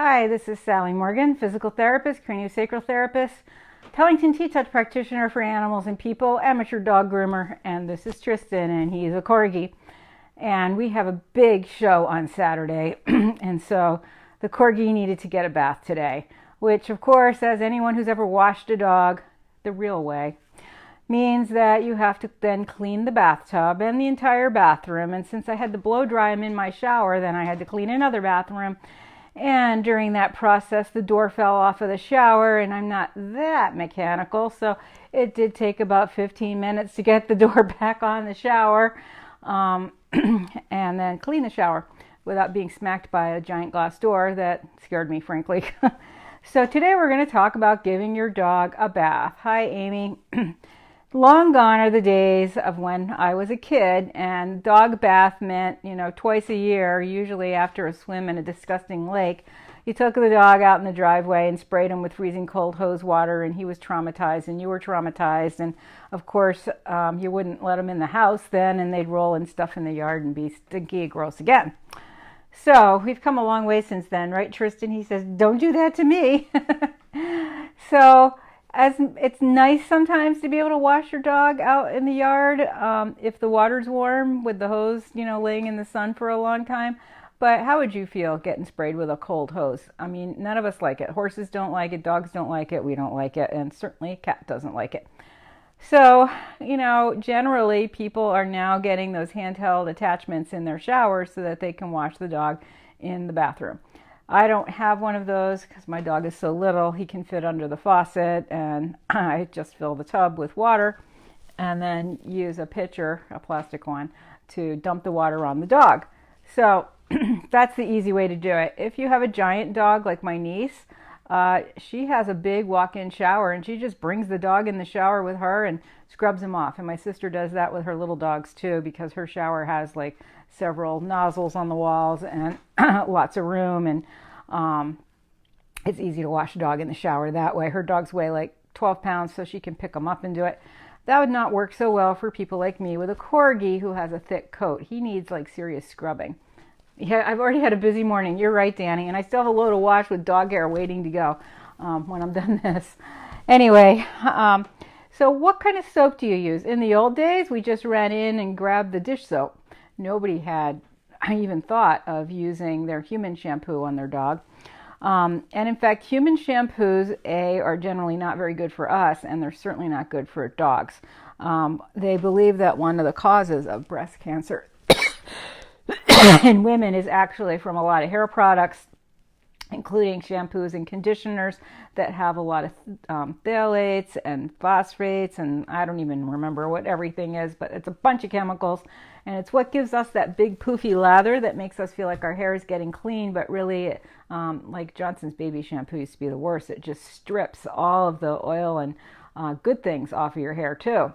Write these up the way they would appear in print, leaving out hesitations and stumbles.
Hi, this is Sally Morgan, physical therapist, craniosacral therapist, Tellington T-Touch practitioner for animals and people, amateur dog groomer, and this is Tristan, and he's a Corgi. And we have a big show on Saturday, and so the Corgi needed to get a bath today, which of course, as anyone who's ever washed a dog the real way, means that you have to then clean the bathtub and the entire bathroom. And since I had to blow dry him in my shower, then I had to clean another bathroom. And during that process, the door fell off of the shower, and I'm not that mechanical, so it did take about 15 minutes to get the door back on the shower and then clean the shower without being smacked by a giant glass door that scared me, frankly. So today we're going to talk about giving your dog a bath. Hi, Amy. Long gone are the days of when I was a kid and dog bath meant, twice a year, usually after a swim in a disgusting lake. You took the dog out in the driveway and sprayed him with freezing cold hose water, and he was traumatized and you were traumatized. And of course, you wouldn't let him in the house then, and they'd roll and stuff in the yard and be stinky and gross again. So we've come a long way since then, right, Tristan? He says, don't do that to me. So as it's nice sometimes to be able to wash your dog out in the yard if the water's warm with the hose, laying in the sun for a long time. But how would you feel getting sprayed with a cold hose? I mean, none of us like it. Horses don't like it, dogs don't like it, we don't like it, and certainly a cat doesn't like it. So, generally people are now getting those handheld attachments in their showers so that they can wash the dog in the bathroom. I don't have one of those because my dog is so little. He can fit under the faucet, and I just fill the tub with water and then use a pitcher, a plastic one, to dump the water on the dog. So that's the easy way to do it. If you have a giant dog like my niece, she has a big walk-in shower, and she just brings the dog in the shower with her and scrubs him off. And my sister does that with her little dogs too, because her shower has like several nozzles on the walls and lots of room, and it's easy to wash a dog in the shower that way. Her dogs weigh like 12 pounds, so she can pick them up and do it. That would not work so well for people like me with a Corgi who has a thick coat. He needs like serious scrubbing. Yeah, I've already had a busy morning. You're right, Danny. And I still have a load of wash with dog hair waiting to go when I'm done this. Anyway, so what kind of soap do you use? In the old days, we just ran in and grabbed the dish soap. Nobody had even thought of using their human shampoo on their dog. And in fact, human shampoos, are generally not very good for us, and they're certainly not good for dogs. They believe that one of the causes of breast cancer in women is actually from a lot of hair products, including shampoos and conditioners that have a lot of phthalates and phosphates, and I don't even remember what everything is, but it's a bunch of chemicals, and it's what gives us that big poofy lather that makes us feel like our hair is getting clean, but really, like Johnson's baby shampoo used to be the worst. It just strips all of the oil and good things off of your hair too.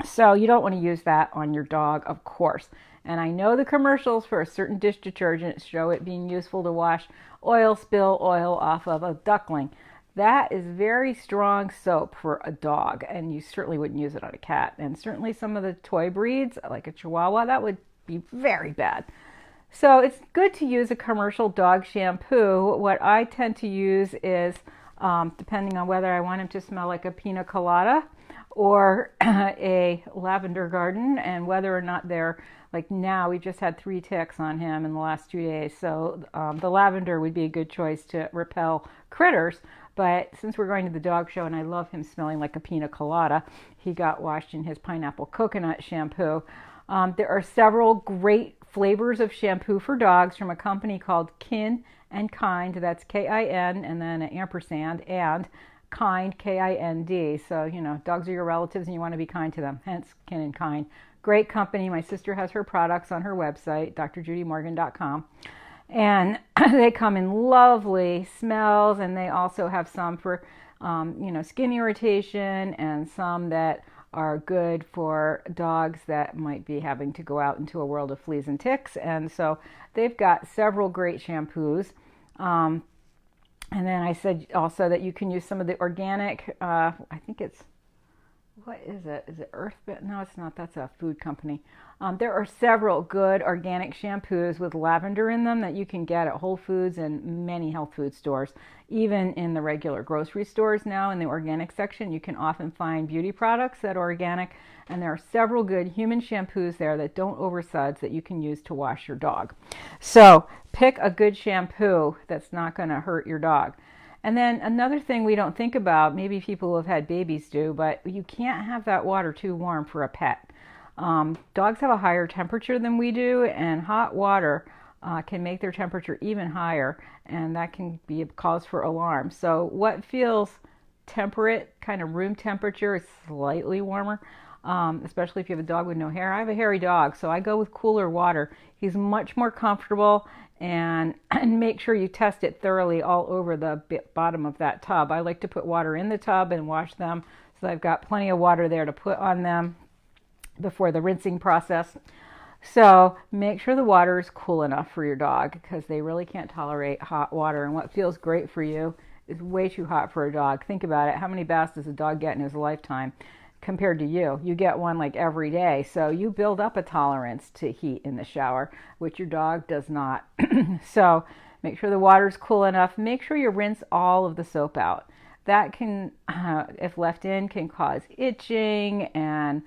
So you don't want to use that on your dog, of course. And I know the commercials for a certain dish detergent show it being useful to wash oil spill oil off of a duckling. That is very strong soap for a dog, and you certainly wouldn't use it on a cat. And certainly some of the toy breeds, like a Chihuahua, that would be very bad. So it's good to use a commercial dog shampoo. What I tend to use is, depending on whether I want him to smell like a pina colada or a lavender garden, and whether or not they're, like now we've just had 3 ticks on him in the last 2 days, so the lavender would be a good choice to repel critters. But since we're going to the dog show and I love him smelling like a pina colada, he got washed in his pineapple coconut shampoo. There are several great flavors of shampoo for dogs from a company called Kin and Kind. That's K-I-N and then an ampersand, and Kind, K-I-N-D. So, dogs are your relatives and you want to be kind to them, hence Kin and Kind. Great company. My sister has her products on her website, drjudymorgan.com. And they come in lovely smells, and they also have some for, skin irritation, and some that are good for dogs that might be having to go out into a world of fleas and ticks. And so they've got several great shampoos. And then I said also that you can use some of the organic, I think it's what is it? Is it Earthbit? No, it's not. That's a food company. There are several good organic shampoos with lavender in them that you can get at Whole Foods and many health food stores. Even in the regular grocery stores now, in the organic section, you can often find beauty products that are organic. And there are several good human shampoos there that don't oversuds that you can use to wash your dog. So pick a good shampoo that's not going to hurt your dog. And then another thing we don't think about, maybe people who have had babies do, but you can't have that water too warm for a pet. Dogs have a higher temperature than we do, and hot water can make their temperature even higher, and that can be a cause for alarm. So what feels temperate, kind of room temperature, is slightly warmer, especially if you have a dog with no hair. I have a hairy dog, so I go with cooler water. He's much more comfortable, and make sure you test it thoroughly all over the bottom of that tub. I like to put water in the tub and wash them, so I've got plenty of water there to put on them before the rinsing process. So make sure the water is cool enough for your dog, because they really can't tolerate hot water, and what feels great for you is way too hot for a dog. Think about it. How many baths does a dog get in his lifetime compared to you? You get one like every day, so you build up a tolerance to heat in the shower, which your dog does not. So make sure the water is cool enough. Make sure you rinse all of the soap out. That can, if left in, can cause itching and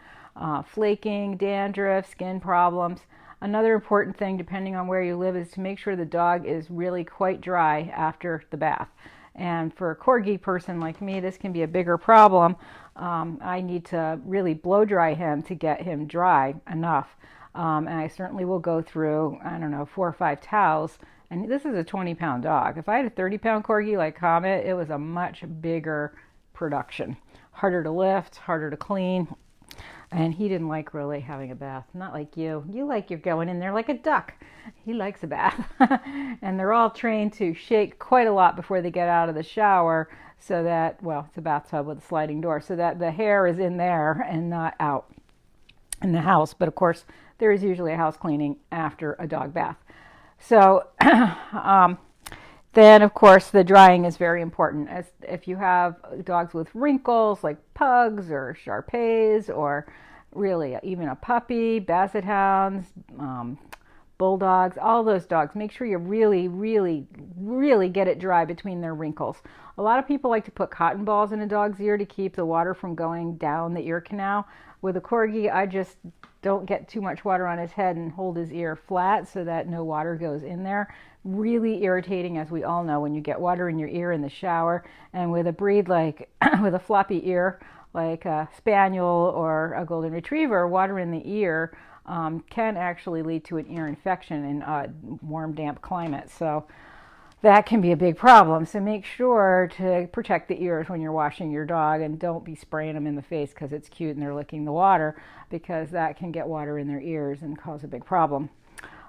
flaking, dandruff, skin problems. Another important thing, depending on where you live, is to make sure the dog is really quite dry after the bath. And for a Corgi person like me, this can be a bigger problem. I need to really blow dry him to get him dry enough. And I certainly will go through, 4 or 5 towels. And this is a 20-pound dog. If I had a 30-pound Corgi like Comet, it was a much bigger production. Harder to lift, harder to clean. And he didn't like really having a bath. Not like you. You like you're going in there like a duck. He likes a bath. And they're all trained to shake quite a lot before they get out of the shower, so that, well, it's a bathtub with a sliding door, so that the hair is in there and not out in the house. But of course, there is usually a house cleaning after a dog bath. So then, of course, the drying is very important. As if you have dogs with wrinkles like pugs or Shar-Peis, or really even a puppy, Basset Hounds, bulldogs, all those dogs, make sure you really, really, really get it dry between their wrinkles. A lot of people like to put cotton balls in a dog's ear to keep the water from going down the ear canal. With a Corgi, I just don't get too much water on his head and hold his ear flat so that no water goes in there. Really irritating, as we all know, when you get water in your ear in the shower. And with a breed like, with a floppy ear, like a Spaniel or a Golden Retriever, water in the ear can actually lead to an ear infection in a warm, damp climate. So that can be a big problem. So make sure to protect the ears when you're washing your dog, and don't be spraying them in the face because it's cute and they're licking the water, because that can get water in their ears and cause a big problem.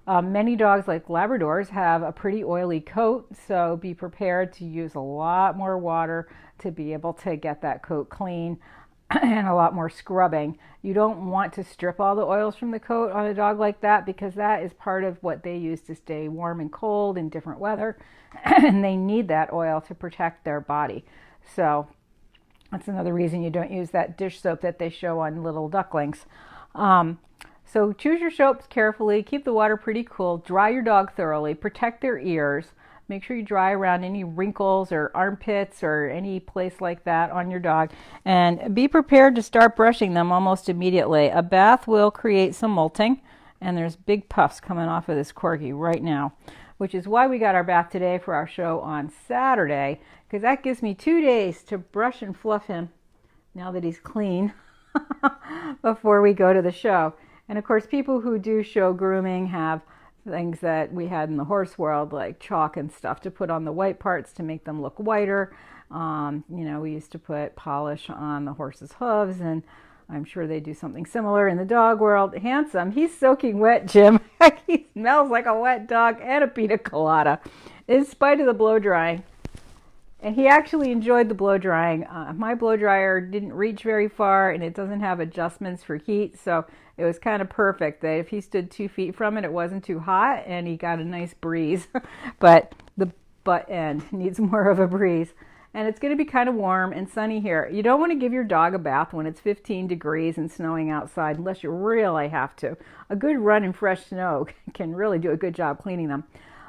Many dogs, like Labradors, have a pretty oily coat, so be prepared to use a lot more water to be able to get that coat clean, and a lot more scrubbing. You don't want to strip all the oils from the coat on a dog like that, because that is part of what they use to stay warm and cold in different weather, and they need that oil to protect their body. So that's another reason you don't use that dish soap that they show on little ducklings. So choose your soaps carefully, keep the water pretty cool, dry your dog thoroughly, protect their ears. Make sure you dry around any wrinkles or armpits or any place like that on your dog. And be prepared to start brushing them almost immediately. A bath will create some molting, and there's big puffs coming off of this Corgi right now, which is why we got our bath today for our show on Saturday, because that gives me 2 days to brush and fluff him now that he's clean before we go to the show. And of course, people who do show grooming have things that we had in the horse world, like chalk and stuff to put on the white parts to make them look whiter. We used to put polish on the horse's hooves, and I'm sure they do something similar in the dog world. Handsome, he's soaking wet, Jim. He smells like a wet dog and a pina colada, in spite of the blow drying. And he actually enjoyed the blow drying. My blow dryer didn't reach very far, and it doesn't have adjustments for heat, so it was kind of perfect that if he stood 2 feet from it, it wasn't too hot, and he got a nice breeze. But the butt end needs more of a breeze. and it's going to be kind of warm and sunny here. You don't want to give your dog a bath when it's 15 degrees and snowing outside unless you really have to. A good run in fresh snow can really do a good job cleaning them.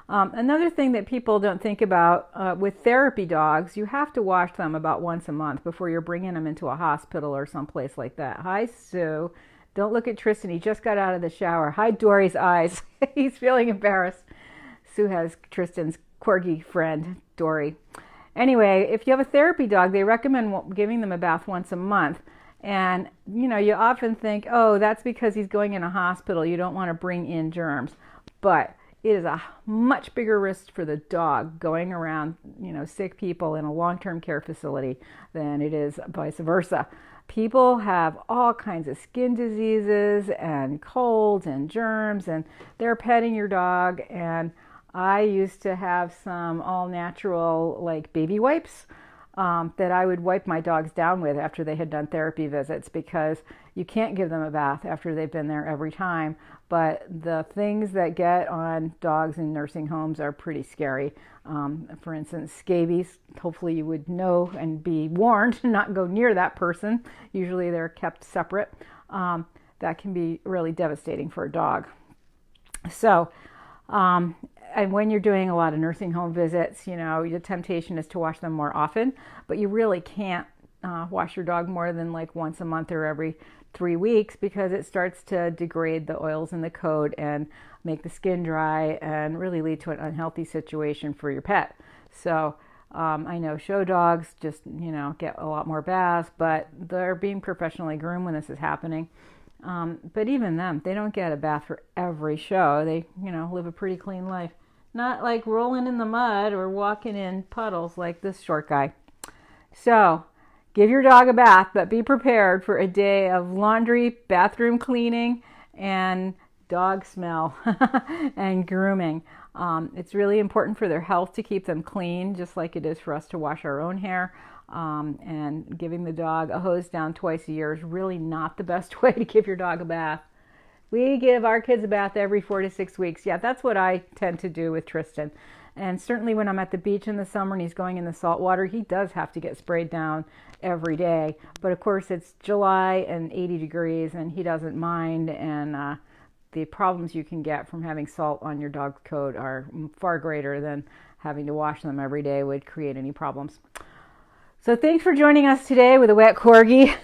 Another thing that people don't think about with therapy dogs, you have to wash them about once a month before you're bringing them into a hospital or someplace like that. Hi, Sue. Don't look at Tristan. He just got out of the shower. Hide Dory's eyes. He's feeling embarrassed. Sue has Tristan's Corgi friend, Dory. Anyway, if you have a therapy dog, they recommend giving them a bath once a month. And, you know, you often think, oh, that's because he's going in a hospital. You don't want to bring in germs. But it is a much bigger risk for the dog going around, you know, sick people in a long-term care facility than it is vice versa. People have all kinds of skin diseases and colds and germs, and they're petting your dog. And I used to have some all-natural, like, baby wipes that I would wipe my dogs down with after they had done therapy visits, because you can't give them a bath after they've been there every time. But the things that get on dogs in nursing homes are pretty scary. For instance, scabies. Hopefully you would know and be warned to not go near that person. Usually they're kept separate. That can be really devastating for a dog. So, and when you're doing a lot of nursing home visits, you know, the temptation is to wash them more often, but you really can't wash your dog more than like once a month or every 3 weeks, because it starts to degrade the oils in the coat and make the skin dry and really lead to an unhealthy situation for your pet. So I know show dogs just, you know, get a lot more baths, but they're being professionally groomed when this is happening. But even them, they don't get a bath for every show. They, you know, live a pretty clean life. Not like rolling in the mud or walking in puddles like this short guy. So, give your dog a bath, but be prepared for a day of laundry, bathroom cleaning, and dog smell and grooming. It's really important for their health to keep them clean, just like it is for us to wash our own hair. And giving the dog a hose down twice a year is really not the best way to give your dog a bath. We give our kids a bath every 4 to 6 weeks. Yeah, that's what I tend to do with Tristan. And certainly when I'm at the beach in the summer and he's going in the salt water, he does have to get sprayed down every day. But of course it's July and 80 degrees and he doesn't mind. And the problems you can get from having salt on your dog's coat are far greater than having to wash them every day would create any problems. So thanks for joining us today with a wet Corgi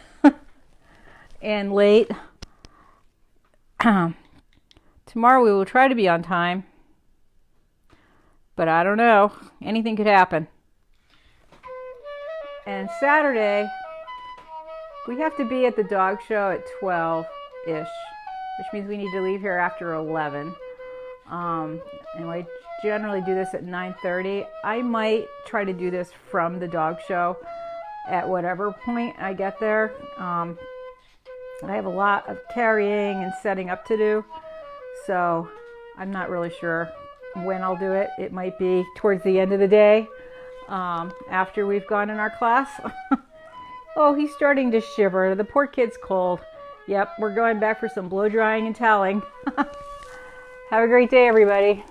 and late. Tomorrow we will try to be on time, but I don't know. Anything could happen. And Saturday, we have to be at the dog show at 12-ish, which means we need to leave here after 11. And we generally do this at 9:30. I might try to do this from the dog show at whatever point I get there. I have a lot of carrying and setting up to do, so I'm not really sure when I'll do it. It might be towards the end of the day, after we've gone in our class. Oh, he's starting to shiver. The poor kid's cold. Yep, we're going back for some blow drying and toweling. Have a great day, everybody.